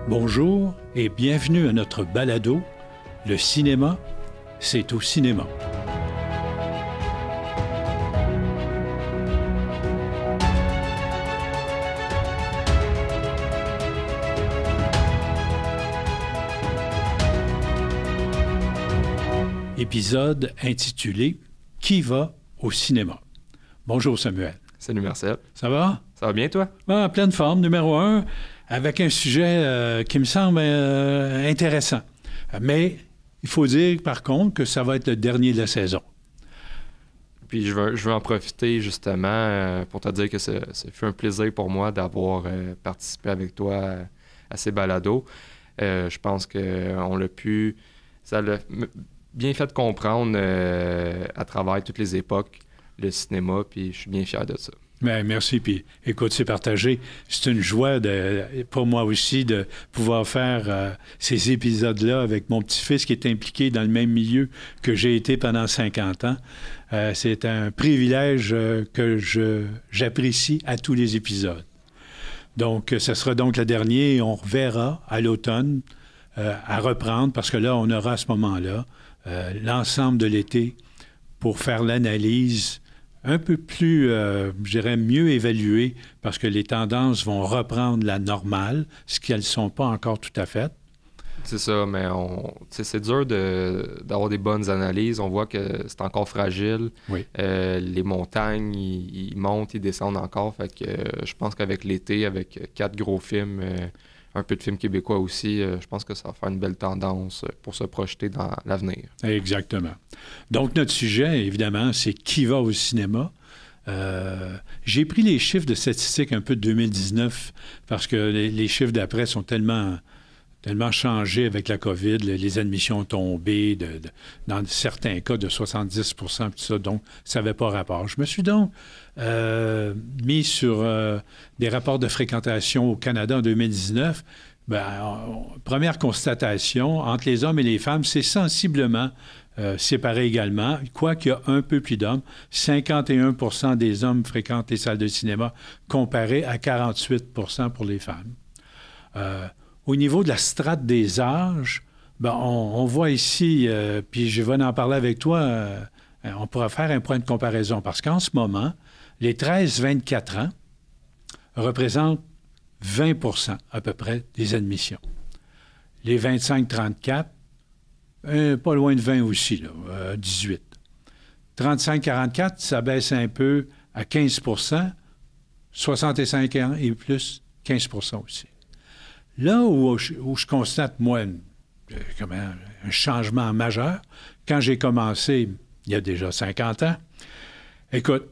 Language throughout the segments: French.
Bonjour et bienvenue à notre balado « Le cinéma, c'est au cinéma ». Épisode intitulé « Qui va au cinéma ». Bonjour Samuel. Salut Marcel. Ça va? Ça va bien toi? En pleine forme, numéro 1, avec un sujet qui me semble intéressant. Mais il faut dire par contre que ça va être le dernier de la saison. Puis je veux en profiter justement pour te dire que ce fut un plaisir pour moi d'avoir participé avec toi à ces balados. Je pense qu'on l'a pu... Ça l'a bien fait comprendre à travers toutes les époques, le cinéma, puis je suis bien fier de ça. Bien, merci. Puis, écoute, c'est partagé. C'est une joie pour moi aussi de pouvoir faire ces épisodes-là avec mon petit-fils qui est impliqué dans le même milieu que j'ai été pendant 50 ans. C'est un privilège que j'apprécie à tous les épisodes. Donc, ce sera donc le dernier. On reverra à l'automne à reprendre parce que là, on aura à ce moment-là l'ensemble de l'été pour faire l'analyse un peu plus, je dirais, mieux évaluée parce que les tendances vont reprendre la normale, ce qu'elles ne sont pas encore tout à fait. C'est ça, mais c'est dur d'avoir des bonnes analyses. On voit que c'est encore fragile. Oui. Les montagnes, ils montent, ils descendent encore. Fait que je pense qu'avec l'été, avec 4 gros films, un peu de films québécois aussi, je pense que ça va faire une belle tendance pour se projeter dans l'avenir. Exactement. Donc, notre sujet, évidemment, c'est qui va au cinéma. J'ai pris les chiffres de statistiques un peu de 2019 parce que les chiffres d'après sont tellement changés avec la COVID. Les admissions ont tombé dans certains cas de 70 % tout ça, donc ça n'avait pas rapport. Je me suis donc mis sur des rapports de fréquentation au Canada en 2019. Première constatation, entre les hommes et les femmes, c'est sensiblement séparé également, quoiqu'il y a un peu plus d'hommes. 51 % des hommes fréquentent les salles de cinéma, comparé à 48 % pour les femmes. Au niveau de la strate des âges, on voit ici, puis je vais en parler avec toi, on pourra faire un point de comparaison, parce qu'en ce moment, les 13-24 ans représentent 20 % à peu près des admissions. Les 25-34, pas loin de 20 aussi, là, 18. 35-44, ça baisse un peu à 15 %. 65 ans et plus, 15 % aussi. Là où je constate, moi, un changement majeur, quand j'ai commencé, il y a déjà 50 ans, écoute,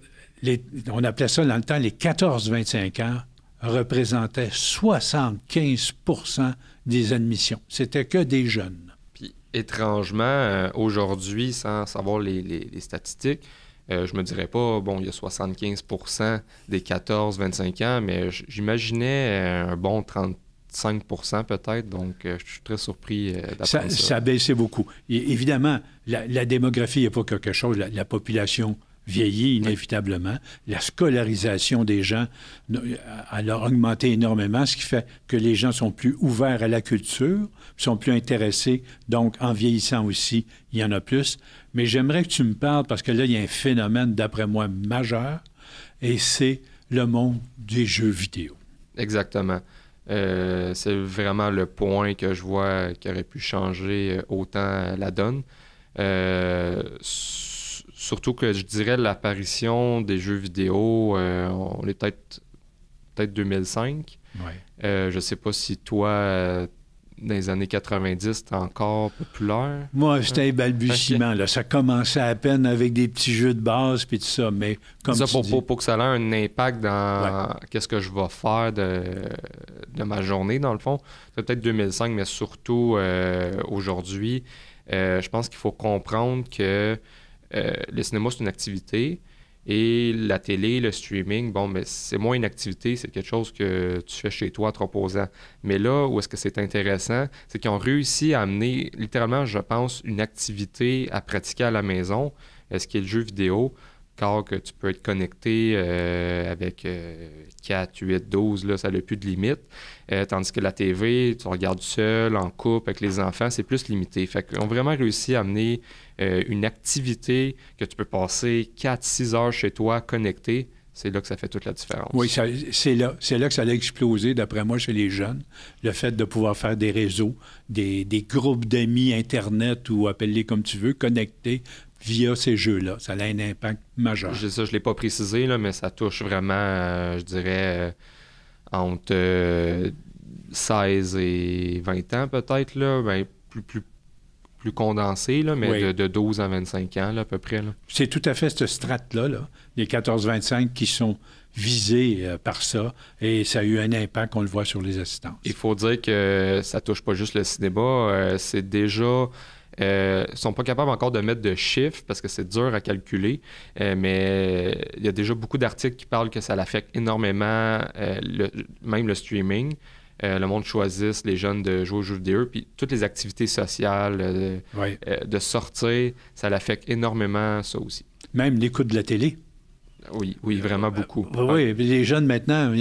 on appelait ça dans le temps, les 14-25 ans représentaient 75 % des admissions. C'était que des jeunes. Puis, étrangement, aujourd'hui, sans savoir les statistiques, je me dirais pas, il y a 75 % des 14-25 ans, mais j'imaginais un bon 35 % peut-être, donc je suis très surpris d'apprendre ça. Ça a baissé beaucoup. Et, évidemment, la démographie n'est pas quelque chose, la population vieillit inévitablement. La scolarisation des gens elle a augmenté énormément, ce qui fait que les gens sont plus ouverts à la culture, sont plus intéressés. Donc, en vieillissant aussi, il y en a plus. Mais j'aimerais que tu me parles, parce que là, il y a un phénomène, d'après moi, majeur, et c'est le monde des jeux vidéo. Exactement. C'est vraiment le point que je vois qui aurait pu changer autant la donne. Surtout que je dirais l'apparition des jeux vidéo, on est peut-être 2005. Ouais. Je sais pas si toi, dans les années 90, c'était encore populaire. Moi, c'était un balbutiement. Okay. Là. Ça commençait à peine avec des petits jeux de base puis tout ça, mais comme ça, tu dis... pour que ça ait un impact dans qu'est-ce que je vais faire de ma journée, dans le fond. C'est peut-être 2005, mais surtout aujourd'hui, je pense qu'il faut comprendre que le cinéma, c'est une activité et la télé, le streaming, c'est moins une activité, c'est quelque chose que tu fais chez toi en te reposant. Mais là, où est-ce que c'est intéressant, c'est qu'ils ont réussi à amener, littéralement, je pense, une activité à pratiquer à la maison, ce qui est le jeu vidéo, car que tu peux être connecté avec 4, 8, 12, là, ça n'a plus de limite. Tandis que la TV, tu regardes seul, en couple, avec les enfants, c'est plus limité. Fait qu'on a vraiment réussi à amener une activité que tu peux passer 4-6 heures chez toi connecté. C'est là que ça fait toute la différence. Oui, c'est là que ça a explosé, d'après moi, chez les jeunes. Le fait de pouvoir faire des réseaux, des groupes d'amis Internet ou appelle-les comme tu veux, connectés via ces jeux-là. Ça a un impact majeur. Ça, je ne l'ai pas précisé, là, mais ça touche vraiment, je dirais, entre 16 et 20 ans peut-être, là, ben, plus condensé, là, mais oui. de 12 à 25 ans, là, à peu près. Là. C'est tout à fait cette strate-là, là, les 14-25 qui sont visés par ça, et ça a eu un impact, on le voit sur les assistances. Il faut dire que ça touche pas juste le cinéma, c'est déjà... ils sont pas capables encore de mettre de chiffres parce que c'est dur à calculer, mais il y a déjà beaucoup d'articles qui parlent que ça l'affecte énormément, même le streaming. Le monde choisisse les jeunes de jouer aux jeux vidéo, puis toutes les activités sociales, oui. De sortir, ça l'affecte énormément, ça aussi. Même l'écoute de la télé. Oui, vraiment beaucoup. Oui, les jeunes maintenant,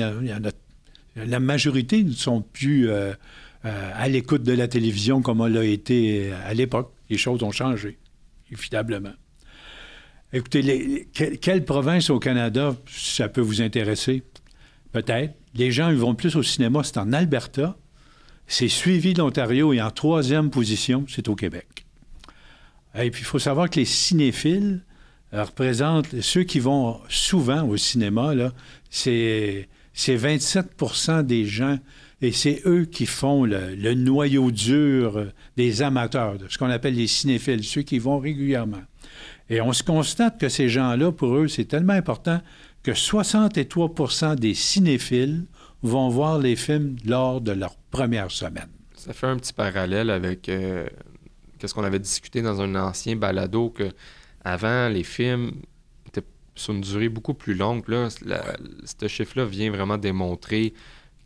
la majorité ne sont plus à l'écoute de la télévision comme on l'a été à l'époque. Les choses ont changé, évidemment. Écoutez, quelle province au Canada, ça peut vous intéresser? Peut-être. Les gens ils vont plus au cinéma, c'est en Alberta. C'est suivi de l'Ontario et en 3e position, c'est au Québec. Et puis, il faut savoir que les cinéphiles représentent ceux qui vont souvent au cinéma, là, c'est 27% des gens, et c'est eux qui font le noyau dur des amateurs, de ce qu'on appelle les cinéphiles, ceux qui vont régulièrement. Et on se constate que ces gens-là, pour eux, c'est tellement important que 63% des cinéphiles vont voir les films lors de leur première semaine. Ça fait un petit parallèle avec ce qu'on avait discuté dans un ancien balado, que avant les films étaient sur une durée beaucoup plus longue. Là, ce chiffre-là vient vraiment démontrer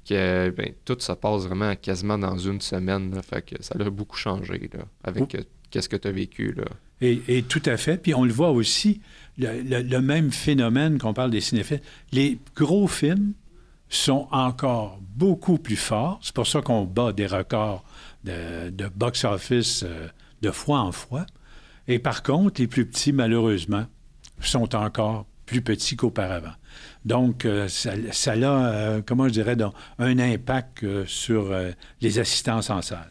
que tout se passe vraiment quasiment dans une semaine. Là, fait que ça a beaucoup changé là, avec qu'est-ce que tu as vécu. Là. Et tout à fait. Puis on le voit aussi, le même phénomène qu'on parle des cinéphiles. Les gros films sont encore beaucoup plus forts. C'est pour ça qu'on bat des records de box-office de fois en fois. Et par contre, les plus petits, malheureusement, sont encore plus petits qu'auparavant. Donc, ça a, comment je dirais, un impact sur les assistances en salle.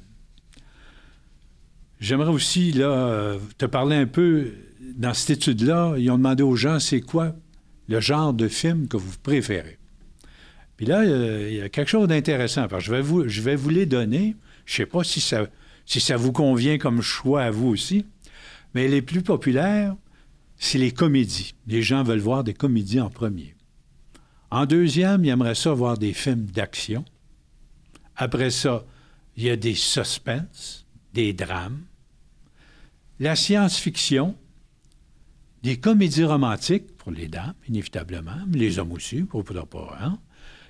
J'aimerais aussi là, te parler un peu, dans cette étude-là, ils ont demandé aux gens, c'est quoi le genre de film que vous préférez? Puis là, il y a quelque chose d'intéressant, parce que je vais vous les donner. Je ne sais pas si ça vous convient comme choix à vous aussi, mais les plus populaires, c'est les comédies. Les gens veulent voir des comédies en premier. En deuxième, ils aimeraient ça voir des films d'action. Après ça, il y a des suspens, des drames, la science-fiction, des comédies romantiques pour les dames, inévitablement, mais les hommes aussi, pourquoi pas, hein?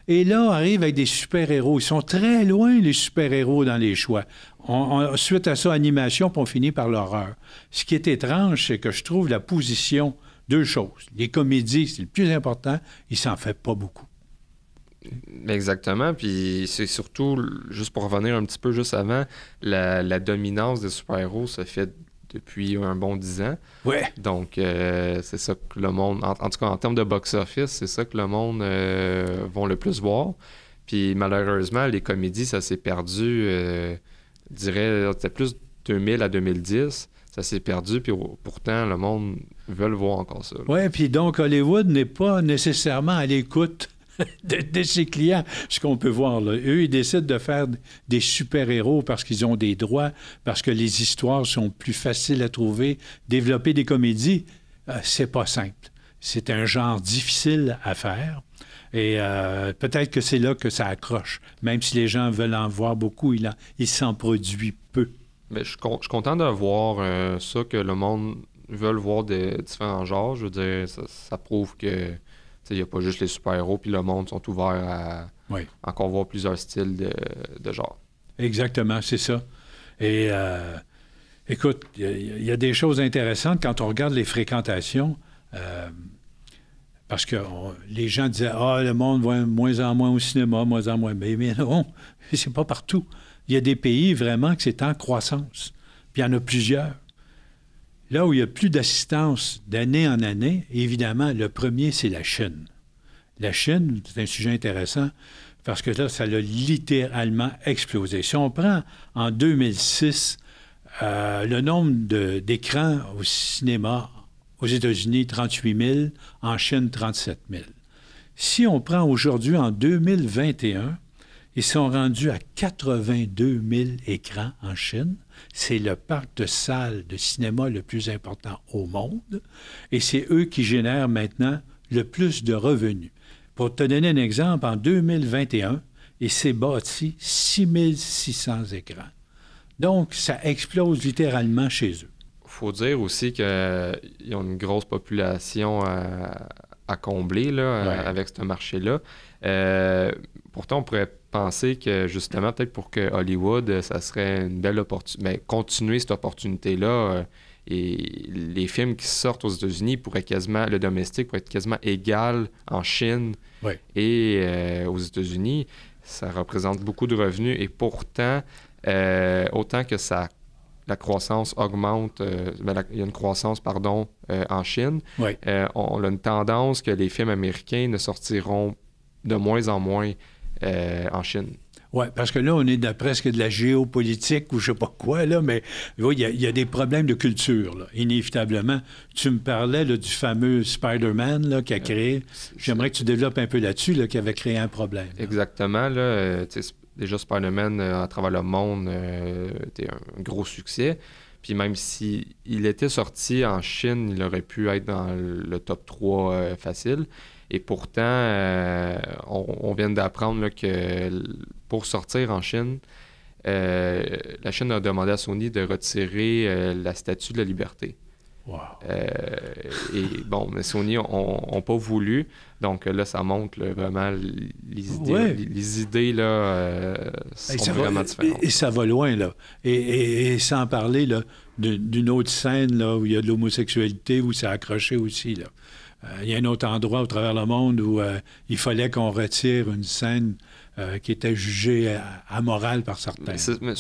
Et là, on arrive avec des super-héros. Ils sont très loin, les super-héros, dans les choix. Suite à ça, animation, puis on finit par l'horreur. Ce qui est étrange, c'est que je trouve la position, deux choses. Les comédies, c'est le plus important, il s'en fait pas beaucoup. Exactement, puis c'est surtout, juste pour revenir un petit peu juste avant, la dominance des super-héros se fait depuis un bon 10 ans. Ouais. Donc, c'est ça que le monde, en tout cas en termes de box-office, c'est ça que le monde vont le plus voir. Puis malheureusement, les comédies, ça s'est perdu, je dirais, c'était plus 2000 à 2010. Ça s'est perdu, puis pourtant, le monde veut le voir encore ça. Oui, puis donc Hollywood n'est pas nécessairement à l'écoute de ses clients, ce qu'on peut voir là. Eux, ils décident de faire des super-héros parce qu'ils ont des droits, parce que les histoires sont plus faciles à trouver. Développer des comédies, c'est pas simple. C'est un genre difficile à faire. Et peut-être que c'est là que ça accroche. Même si les gens veulent en voir beaucoup, il s'en produit peu. Mais je suis content de voir ça, que le monde veut voir des différents genres. Je veux dire, ça prouve que il n'y a pas juste les super-héros, puis le monde sont ouverts à encore voir plusieurs styles de genre. Exactement, c'est ça. Et écoute, il y a des choses intéressantes quand on regarde les fréquentations. Parce que les gens disaient « Ah, le monde va moins en moins au cinéma, moins en moins. » Mais non, c'est pas partout. Il y a des pays vraiment que c'est en croissance. Puis il y en a plusieurs. Là où il y a plus d'assistance d'année en année, évidemment, le premier, c'est la Chine. La Chine, c'est un sujet intéressant parce que là, ça a littéralement explosé. Si on prend en 2006 le nombre d'écrans au cinéma aux États-Unis, 38 000, en Chine, 37 000. Si on prend aujourd'hui, en 2021, ils sont rendus à 82 000 écrans en Chine. C'est le parc de salles de cinéma le plus important au monde. Et c'est eux qui génèrent maintenant le plus de revenus. Pour te donner un exemple, en 2021, il s'est bâti 6 600 écrans. Donc, ça explose littéralement chez eux. Il faut dire aussi qu'ils ont une grosse population à combler là, Ouais. avec ce marché-là. Pourtant, on pourrait penser que justement, peut-être pour que Hollywood, ça serait une belle opportunité, mais continuer cette opportunité-là. Et les films qui sortent aux États-Unis pourraient quasiment, le domestique pourrait être quasiment égal en Chine Ouais. et aux États-Unis. Ça représente beaucoup de revenus et pourtant, autant que la croissance augmente, il y a une croissance, pardon, en Chine, Ouais. on a une tendance que les films américains ne sortiront de moins en moins en Chine. Oui, parce que là, on est dans presque de la géopolitique ou je sais pas quoi, là, mais oui, il y a des problèmes de culture, là, inévitablement. Tu me parlais là, du fameux Spider-Man là, qui a créé. J'aimerais que tu développes un peu là-dessus, là, qui avait créé un problème. Là. Exactement. Là, déjà, Spider-Man, à travers le monde, était un gros succès. Puis même s'il était sorti en Chine, il aurait pu être dans le top 3 facile. Et pourtant, on vient d'apprendre là, que pour sortir en Chine, la Chine a demandé à Sony de retirer la Statue de la Liberté. Wow. Et bon, mais Sony n'ont pas voulu. Donc là, ça montre là, vraiment les idées. Ouais. Les idées là, sont vraiment différentes. Et ça va loin, là. Et sans parler là, d'une autre scène là, où il y a de l'homosexualité, où c'est accroché aussi, là. Il y a un autre endroit au travers le monde où il fallait qu'on retire une scène qui était jugée amorale par certains. Mais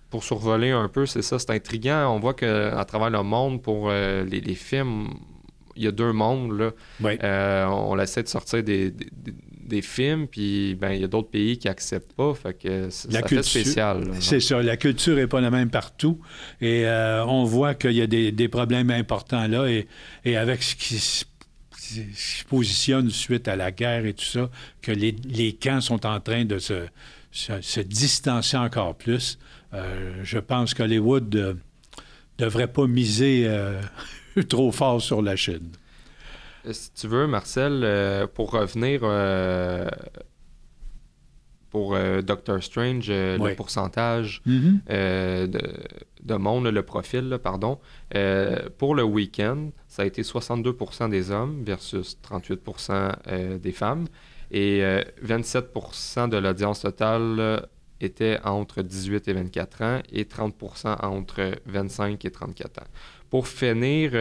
pour survoler un peu, c'est ça, c'est intriguant. On voit qu'à travers le monde, pour les films, il y a deux mondes. Là. Oui. On essaie de sortir des films, puis ben, il y a d'autres pays qui n'acceptent pas. Fait que ça fait spécial. Là, c'est ça, la culture n'est pas la même partout. Et on voit qu'il y a des problèmes importants là. Et avec ce qui se positionne suite à la guerre et tout ça, que les camps sont en train de se distancer encore plus. Je pense qu'Hollywood ne devrait pas miser trop fort sur la Chine. Si tu veux, Marcel, pour revenir pour Doctor Strange, oui. Le pourcentage de monde, le profil, là, pardon, pour le week-end, ça a été 62% des hommes versus 38% des femmes. Et 27% de l'audience totale était entre 18 et 24 ans et 30% entre 25 et 34 ans. Pour finir,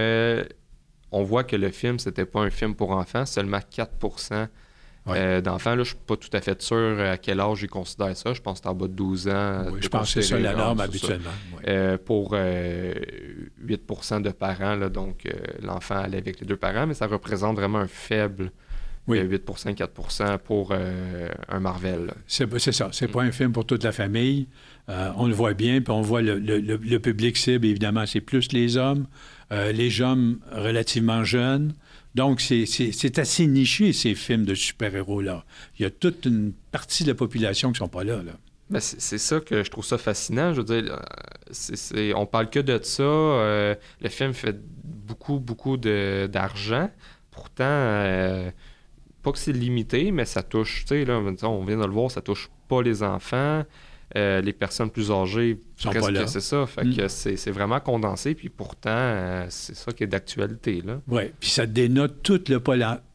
on voit que le film, c'était pas un film pour enfants, seulement 4% d'enfants. Là, je suis pas tout à fait sûr à quel âge ils considèrent ça. Je pense que c'est en bas de 12 ans. Oui, je pense que c'est ça la norme habituellement. Oui. Pour 8% de parents, là, donc l'enfant allait avec les deux parents, mais ça représente vraiment un faible 8%, 4% pour un Marvel. C'est ça. C'est pas un film pour toute la famille. On le voit bien, puis on voit le public cible, évidemment, c'est plus les hommes relativement jeunes. Donc, c'est assez niché, ces films de super-héros-là. Il y a toute une partie de la population qui ne sont pas là. Ben c'est ça que je trouve ça fascinant. Je veux dire, on parle que de ça. Le film fait beaucoup d'argent. Pourtant, pas que c'est limité, mais ça touche, tu sais, là, on vient de le voir, ça touche pas les enfants. Les personnes plus âgées, presque c'est ça. Fait que c'est vraiment condensé, puis pourtant, c'est ça qui est d'actualité, là. Oui, puis ça dénote tout le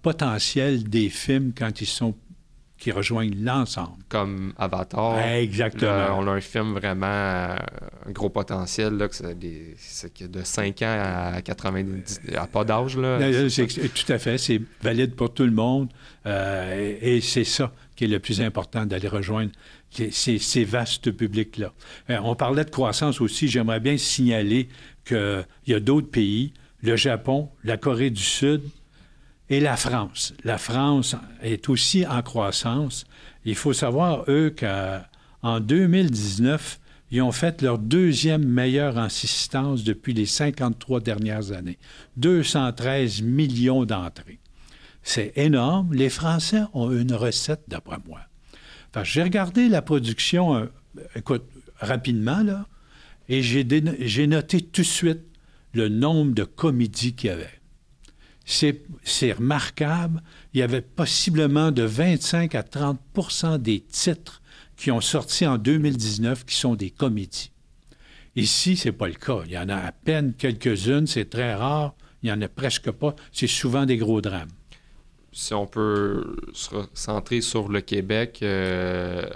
potentiel des films quand ils sont qui rejoignent l'ensemble. Comme Avatar. Exactement. Là, on a un film vraiment un gros potentiel, là, c'est de 5 ans à 90, à pas d'âge. Là. Tout à fait, c'est valide pour tout le monde. Et c'est ça qui est le plus important, d'aller rejoindre ces vastes publics-là. On parlait de croissance aussi. J'aimerais bien signaler qu'il y a d'autres pays, le Japon, la Corée du Sud, et la France. La France est aussi en croissance. Il faut savoir, eux, qu'en 2019, ils ont fait leur deuxième meilleure assistance depuis les 53 dernières années. 213 millions d'entrées. C'est énorme. Les Français ont une recette, d'après moi. Enfin, j'ai regardé la production, écoute, rapidement, là, et j'ai noté tout de suite le nombre de comédies qu'il y avait. C'est remarquable. Il y avait possiblement de 25 à 30 des titres qui ont sorti en 2019 qui sont des comédies. Ici, ce n'est pas le cas. Il y en a à peine quelques-unes. C'est très rare. Il n'y en a presque pas. C'est souvent des gros drames. Si on peut se centrer sur le Québec,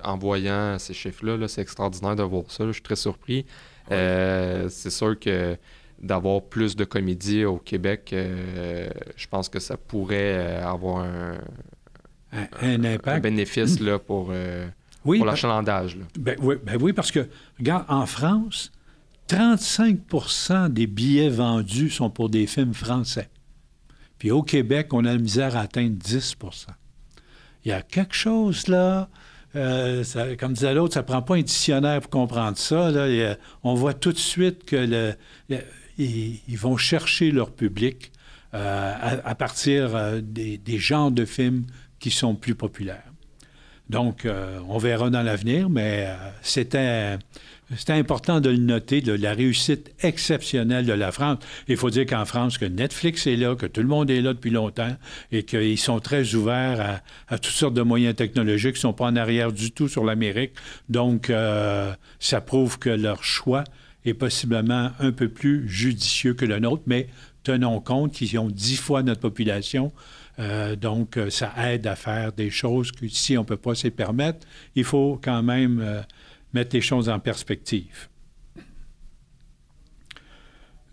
en voyant ces chiffres-là, là, c'est extraordinaire de voir ça. Là, je suis très surpris. C'est sûr que d'avoir plus de comédies au Québec, je pense que ça pourrait avoir un impact, un bénéfice là, pour l'achalandage. Oui, parce que, regarde, en France, 35 des billets vendus sont pour des films français. Puis au Québec, on a la misère à atteindre 10 Il y a quelque chose là, comme disait l'autre, ça ne prend pas un dictionnaire pour comprendre ça. Là. On voit tout de suite que ils vont chercher leur public à partir des genres de films qui sont plus populaires. Donc, on verra dans l'avenir, mais c'était important de le noter, de la réussite exceptionnelle de la France. Il faut dire qu'en France, que Netflix est là, que tout le monde est là depuis longtemps et qu'ils sont très ouverts à toutes sortes de moyens technologiques, qui ne sont pas en arrière du tout sur l'Amérique. Donc, ça prouve que leur choix est possiblement un peu plus judicieux que le nôtre, mais tenons compte qu'ils ont 10 fois notre population. Donc, ça aide à faire des choses que si on ne peut pas se permettre, il faut quand même mettre les choses en perspective.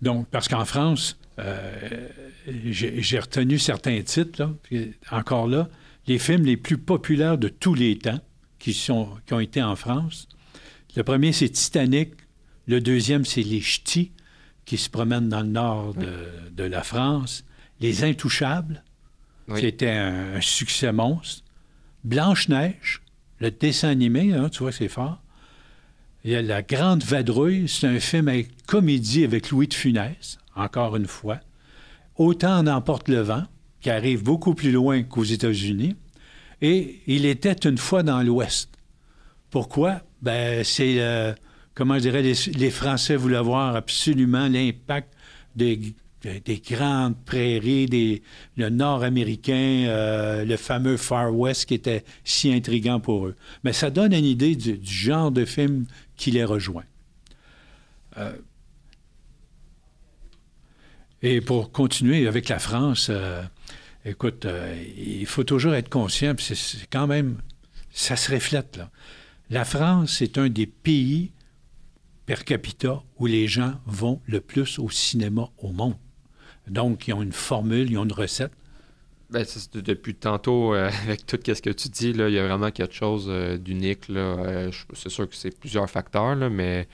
Donc, parce qu'en France, j'ai retenu certains titres, là, puis encore là, les films les plus populaires de tous les temps qui ont été en France. Le premier, c'est Titanic. Le deuxième, c'est Les Ch'tis, qui se promènent dans le nord de la France. Les Intouchables, qui était un succès monstre. Blanche-Neige, le dessin animé, hein, tu vois, c'est fort. Il y a La Grande Vadrouille, c'est un film avec comédie avec Louis de Funès, encore une fois. Autant en emporte le vent, qui arrive beaucoup plus loin qu'aux États-Unis. Et Il était une fois dans l'Ouest. Pourquoi? Ben, c'est, comment je dirais, les Français voulaient voir absolument l'impact des grandes prairies, le nord-américain, le fameux Far West qui était si intriguant pour eux. Mais ça donne une idée du genre de film qui les rejoint. Et pour continuer avec la France, écoute, il faut toujours être conscient, puis c'est quand même, ça se reflète là. La France est un des pays per capita où les gens vont le plus au cinéma au monde. Donc, ils ont une formule, ils ont une recette. Bien, depuis tantôt, avec tout ce que tu dis, là, il y a vraiment quelque chose d'unique. Là. C'est sûr que c'est plusieurs facteurs, là, mais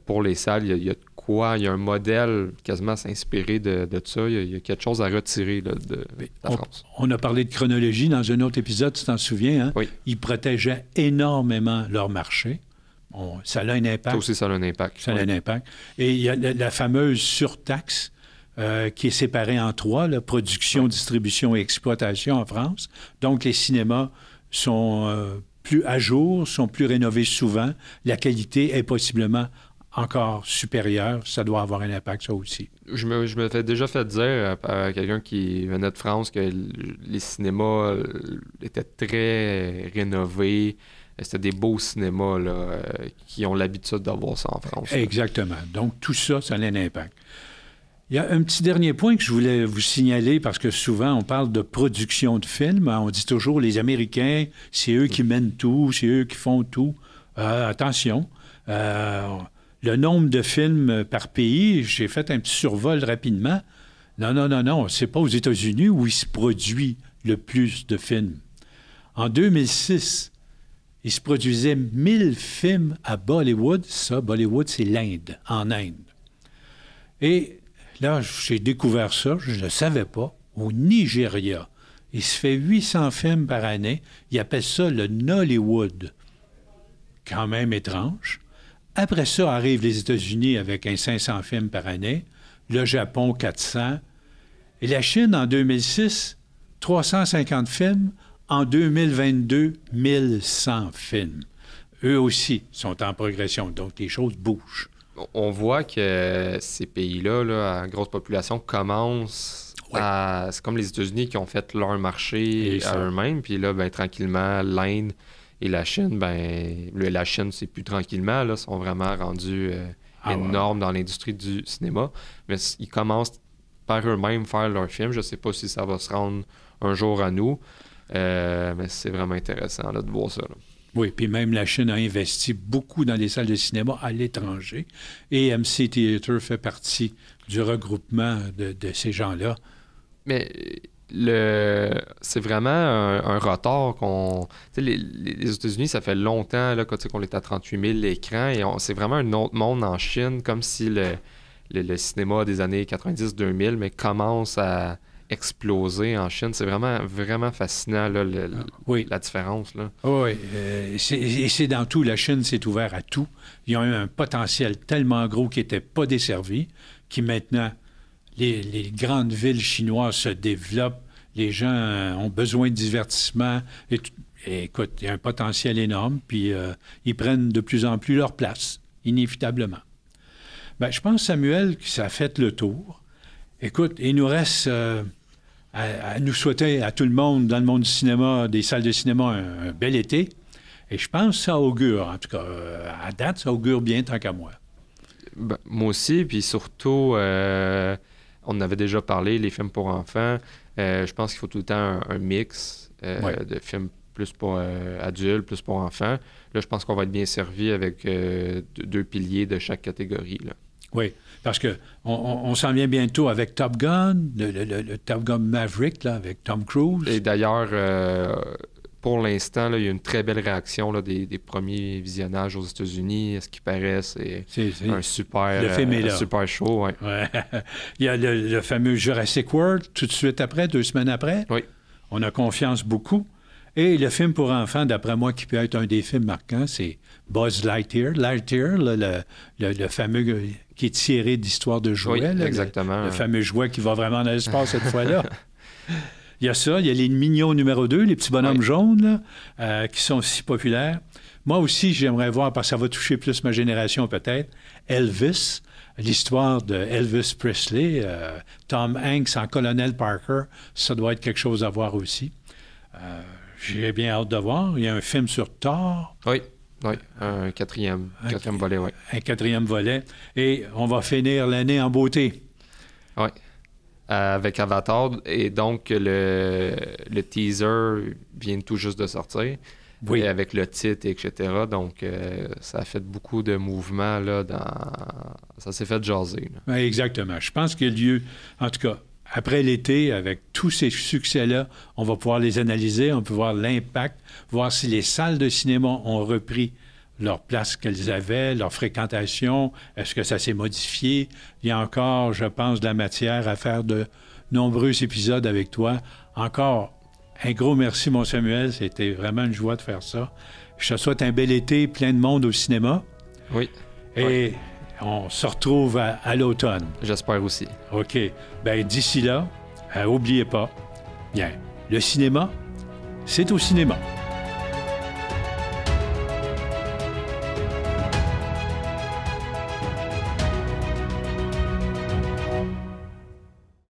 pour les salles, il y a de quoi? Il y a un modèle quasiment à s'inspirer de ça. Il y a quelque chose à retirer là, de la France. On a parlé de chronologie dans un autre épisode, tu t'en souviens, hein? Oui. Ils protégeaient énormément leur marché. Ça a un impact. Ça aussi, ça a un impact. Ça a un impact. Et il y a la fameuse surtaxe qui est séparée en trois, là, production, distribution et exploitation en France. Donc, les cinémas sont plus à jour, sont plus rénovés souvent. La qualité est possiblement encore supérieure. Ça doit avoir un impact, ça aussi. Je me fais déjà fait dire à quelqu'un qui venait de France que les cinémas étaient très rénovés. C'était des beaux cinémas là, qui ont l'habitude d'avoir ça en France. Exactement. Donc, tout ça, ça a un impact. Il y a un petit dernier point que je voulais vous signaler, parce que souvent, on parle de production de films. On dit toujours, les Américains, c'est eux qui mènent tout, c'est eux qui font tout. Attention, le nombre de films par pays, j'ai fait un petit survol rapidement. Non, c'est pas aux États-Unis où il se produit le plus de films. En 2006, il se produisait 1000 films à Bollywood. Ça, Bollywood, c'est l'Inde, en Inde. Et là, j'ai découvert ça, je ne le savais pas, au Nigeria. Il se fait 800 films par année. Ils appellent ça le Nollywood. Quand même étrange. Après ça, arrivent les États-Unis avec un 500 films par année. Le Japon, 400. Et la Chine, en 2006, 350 films. En 2022, 1100 films. Eux aussi sont en progression, donc les choses bougent. On voit que ces pays-là, là, à grosse population, commencent à... C'est comme les États-Unis qui ont fait leur marché à eux-mêmes. Puis là, ben, tranquillement, l'Inde et la Chine, ben, la Chine, c'est plus tranquillement, là, sont vraiment rendus énormes dans l'industrie du cinéma. Mais ils commencent par eux-mêmes faire leurs films. Je ne sais pas si ça va se rendre un jour à nous. Mais c'est vraiment intéressant là, de voir ça. Là. Oui, puis même la Chine a investi beaucoup dans les salles de cinéma à l'étranger. Et MC Theater fait partie du regroupement de ces gens-là. Mais c'est vraiment un retard qu'on... Les États-Unis, ça fait longtemps là, qu'on est à 38 000 l'écran et c'est vraiment un autre monde en Chine, comme si le cinéma des années 90-2000 mais commence à exploser en Chine. C'est vraiment, vraiment fascinant, là, la différence. Là. Oui, et c'est dans tout. La Chine s'est ouverte à tout. Ils ont eu un potentiel tellement gros qui n'était pas desservi, qui maintenant, les grandes villes chinoises se développent, les gens ont besoin de divertissement. Et écoute, il y a un potentiel énorme, puis ils prennent de plus en plus leur place, inévitablement. Bien, je pense, Samuel, que ça a fait le tour. Écoute, il nous reste... à nous souhaiter à tout le monde dans le monde du cinéma, des salles de cinéma, un bel été. Et je pense que ça augure, en tout cas, à date, ça augure bien tant qu'à moi. Ben, moi aussi, puis surtout, on en avait déjà parlé, les films pour enfants. Je pense qu'il faut tout le temps un mix de films plus pour adultes, plus pour enfants. Là, je pense qu'on va être bien servi avec 2 piliers de chaque catégorie, là. Oui, parce qu'on s'en vient bientôt avec Top Gun, le Top Gun Maverick, là, avec Tom Cruise. Et d'ailleurs, pour l'instant, là, il y a une très belle réaction là, des premiers visionnages aux États-Unis. À ce qui paraît, c'est un super, le film est là. Super show. Ouais. Ouais. Il y a le fameux Jurassic World, tout de suite après, 2 semaines après. Oui. On a confiance beaucoup. Et le film pour enfants, d'après moi, qui peut être un des films marquants, c'est Buzz Lightyear. Lightyear, là, le fameux qui est tiré d'Histoire de jouets. Oui, là, exactement. Le fameux jouet qui va vraiment dans l'espace cette fois-là. Il y a ça, il y a les mignons numéro 2, les petits bonhommes jaunes, là, qui sont si populaires. Moi aussi, j'aimerais voir, parce que ça va toucher plus ma génération peut-être, Elvis, l'histoire de Elvis Presley, Tom Hanks en Colonel Parker, ça doit être quelque chose à voir aussi. J'ai bien hâte de voir. Il y a un film sur Thor. Oui, un quatrième volet, oui. Un 4e volet. Et on va finir l'année en beauté. Oui. Avec Avatar. Et donc, le teaser vient tout juste de sortir. Oui. Et avec le titre, etc. Donc, ça a fait beaucoup de mouvements, là, ça s'est fait jaser. Là. Oui, exactement. Je pense qu'il y a lieu, en tout cas, après l'été, avec tous ces succès-là, on va pouvoir les analyser, on peut voir l'impact, voir si les salles de cinéma ont repris leur place qu'elles avaient, leur fréquentation, est-ce que ça s'est modifié? Il y a encore, je pense, de la matière à faire de nombreux épisodes avec toi. Encore un gros merci, mon Samuel, c'était vraiment une joie de faire ça. Je te souhaite un bel été, plein de monde au cinéma. Oui. Et on se retrouve à l'automne. J'espère aussi. OK. Bien, d'ici là, n'oubliez pas, bien, le cinéma, c'est au cinéma.